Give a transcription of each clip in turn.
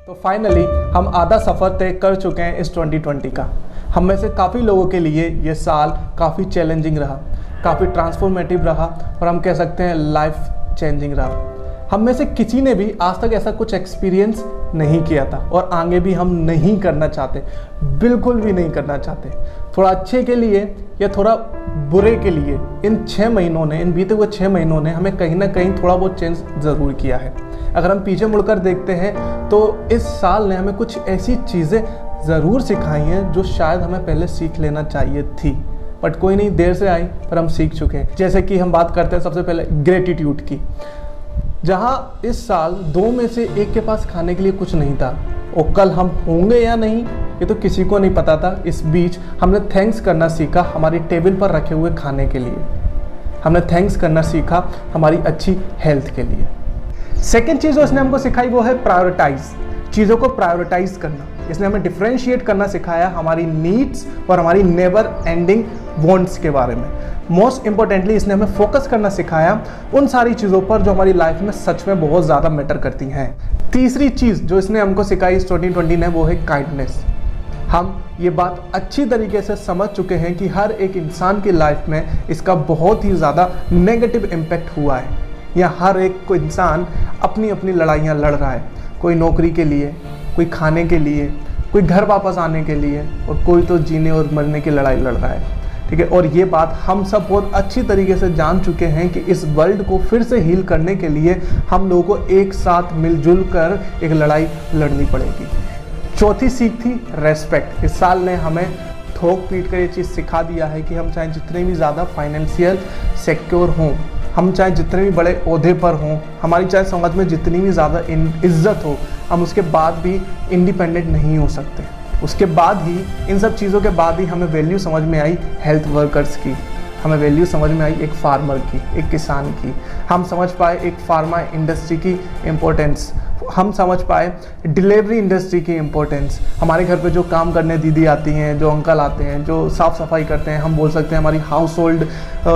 तो फाइनली हम आधा सफ़र तय कर चुके हैं इस 2020 का। हम में से काफ़ी लोगों के लिए ये साल काफ़ी चैलेंजिंग रहा, काफ़ी ट्रांसफॉर्मेटिव रहा और हम कह सकते हैं लाइफ चेंजिंग रहा। हम में से किसी ने भी आज तक ऐसा कुछ एक्सपीरियंस नहीं किया था और आगे भी हम नहीं करना चाहते, बिल्कुल भी नहीं करना चाहते। थोड़ा अच्छे के लिए या थोड़ा बुरे के लिए इन 6 महीनों ने, इन बीते हुए 6 महीनों ने हमें कहीं ना कहीं थोड़ा बहुत चेंज ज़रूर किया है। अगर हम पीछे मुड़कर देखते हैं तो इस साल ने हमें कुछ ऐसी चीज़ें ज़रूर सिखाई हैं जो शायद हमें पहले सीख लेना चाहिए थी, बट कोई नहीं, देर से आई पर हम सीख चुके हैं। जैसे कि हम बात करते हैं सबसे पहले ग्रेटिट्यूड की। जहाँ इस साल 2 में से 1 के पास खाने के लिए कुछ नहीं था और कल हम होंगे या नहीं ये तो किसी को नहीं पता था। इस बीच हमने थैंक्स करना सीखा हमारी टेबल पर रखे हुए खाने के लिए, हमने थैंक्स करना सीखा हमारी अच्छी हेल्थ के लिए। सेकेंड चीज़ जो इसने हमको सिखाई वो है प्रायोरिटाइज, चीज़ों को प्रायोरिटाइज करना। इसने हमें डिफ्रेंशिएट करना सिखाया हमारी नीड्स और हमारी नेवर एंडिंग वांट्स के बारे में। मोस्ट इंपॉर्टेंटली इसने हमें फोकस करना सिखाया उन सारी चीज़ों पर जो हमारी लाइफ में सच में बहुत ज़्यादा मैटर करती हैं। तीसरी चीज़ जो इसने हमको सिखाई इस 2020 ने वो है काइंडनेस। हम ये बात अच्छी तरीके से समझ चुके हैं कि हर एक इंसान की लाइफ में इसका बहुत ही ज़्यादा नेगेटिव इम्पैक्ट हुआ है, या हर एक को इंसान अपनी अपनी लड़ाइयाँ लड़ रहा है। कोई नौकरी के लिए, कोई खाने के लिए, कोई घर वापस आने के लिए और कोई तो जीने और मरने की लड़ाई लड़ रहा है, ठीक है। और ये बात हम सब बहुत अच्छी तरीके से जान चुके हैं कि इस वर्ल्ड को फिर से हील करने के लिए हम लोगों को एक साथ मिलजुल कर एक लड़ाई लड़नी पड़ेगी। चौथी सीख थी रेस्पेक्ट। इस साल ने हमें ठोक पीट कर ये चीज़ सिखा दिया है कि हम चाहे जितने भी ज़्यादा फाइनेंशियल सिक्योर हों, हम चाहे जितने भी बड़े ओहदे पर हों, हमारी चाहे समाज में जितनी भी ज़्यादा इज्जत हो, हम उसके बाद भी इंडिपेंडेंट नहीं हो सकते। उसके बाद ही, इन सब चीज़ों के बाद ही हमें वैल्यू समझ में आई हेल्थ वर्कर्स की, हमें वैल्यू समझ में आई एक फार्मर की, एक किसान की। हम समझ पाए एक फार्मा इंडस्ट्री की इम्पोर्टेंस, हम समझ पाए डिलीवरी इंडस्ट्री की इम्पोर्टेंस। हमारे घर पे जो काम करने दीदी आती हैं, जो अंकल आते हैं, जो साफ़ सफाई करते हैं, हम बोल सकते हैं हमारी हाउस होल्ड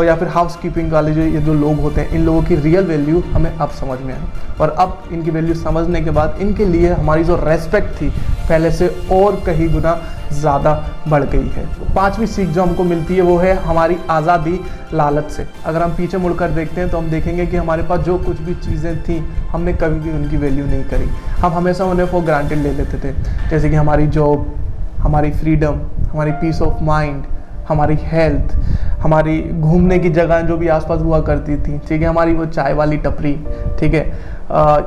या फिर हाउस कीपिंग वाले जो लोग होते हैं, इन लोगों की रियल वैल्यू हमें अब समझ में आई। और अब इनकी वैल्यू समझने के बाद इनके लिए हमारी जो रेस्पेक्ट थी पहले से और कहीं गुना ज़्यादा बढ़ गई है। 5वीं सीख जो हमको मिलती है वो है हमारी आज़ादी लालच से। अगर हम पीछे मुड़कर देखते हैं तो हम देखेंगे कि हमारे पास जो कुछ भी चीज़ें थी हमने कभी भी उनकी वैल्यू नहीं करी। हम हमेशा उन्हें फॉर ग्रांटेड ले लेते थे, जैसे कि हमारी जॉब, हमारी फ्रीडम, हमारी पीस ऑफ माइंड, हमारी हेल्थ, हमारी घूमने की जगह जो भी आसपास हुआ करती थी, ठीक है, हमारी वो चाय वाली टपरी, ठीक है,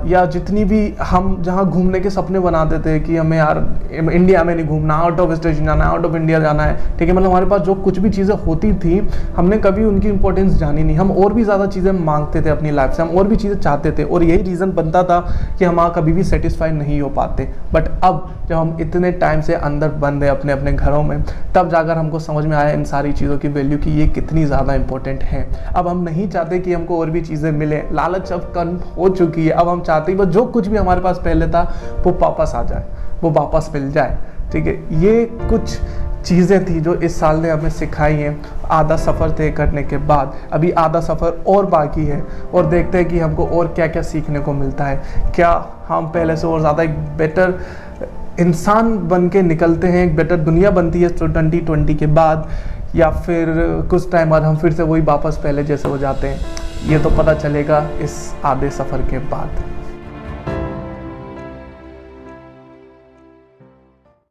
या जितनी भी हम जहाँ घूमने के सपने बनाते थे कि हमें यार इंडिया में नहीं घूमना, आउट ऑफ स्टेशन जाना है, आउट ऑफ इंडिया जाना है, ठीक है, मतलब हमारे पास जो कुछ भी चीज़ें होती थी हमने कभी उनकी इंपॉर्टेंस जानी नहीं। हम और भी ज़्यादा चीज़ें मांगते थे अपनी लाइफ से, हम और भी चीज़ें चाहते थे और यही रीज़न बनता था कि हम कभी भी सेटिस्फाई नहीं हो पाते। बट अब जब हम इतने टाइम से अंदर बंद हैं अपने अपने घरों में, तब जाकर हमको समझ में आया इन सारी चीज़ों की वैल्यू कि ये कितनी ज़्यादा इंपॉर्टेंट है। अब हम नहीं चाहते कि हमको और भी चीज़ें मिले, लालच अब कम हो चुकी है। अब हम चाहते हैं बस जो कुछ भी हमारे पास पहले था वो वापस आ जाए, वो वापस मिल जाए, ठीक है। ये कुछ चीज़ें थी जो इस साल ने हमें सिखाई हैं आधा सफ़र तय करने के बाद। अभी आधा सफ़र और बाकी है और देखते हैं कि हमको और क्या क्या सीखने को मिलता है। क्या हम पहले से और ज़्यादा एक बेटर इंसान बन के निकलते हैं, एक बेटर दुनिया बनती है 2020 के बाद, या फिर कुछ टाइम बाद हम फिर से वही वापस पहले जैसे हो जाते हैं। ये तो पता चलेगा इस आधे सफ़र के बाद।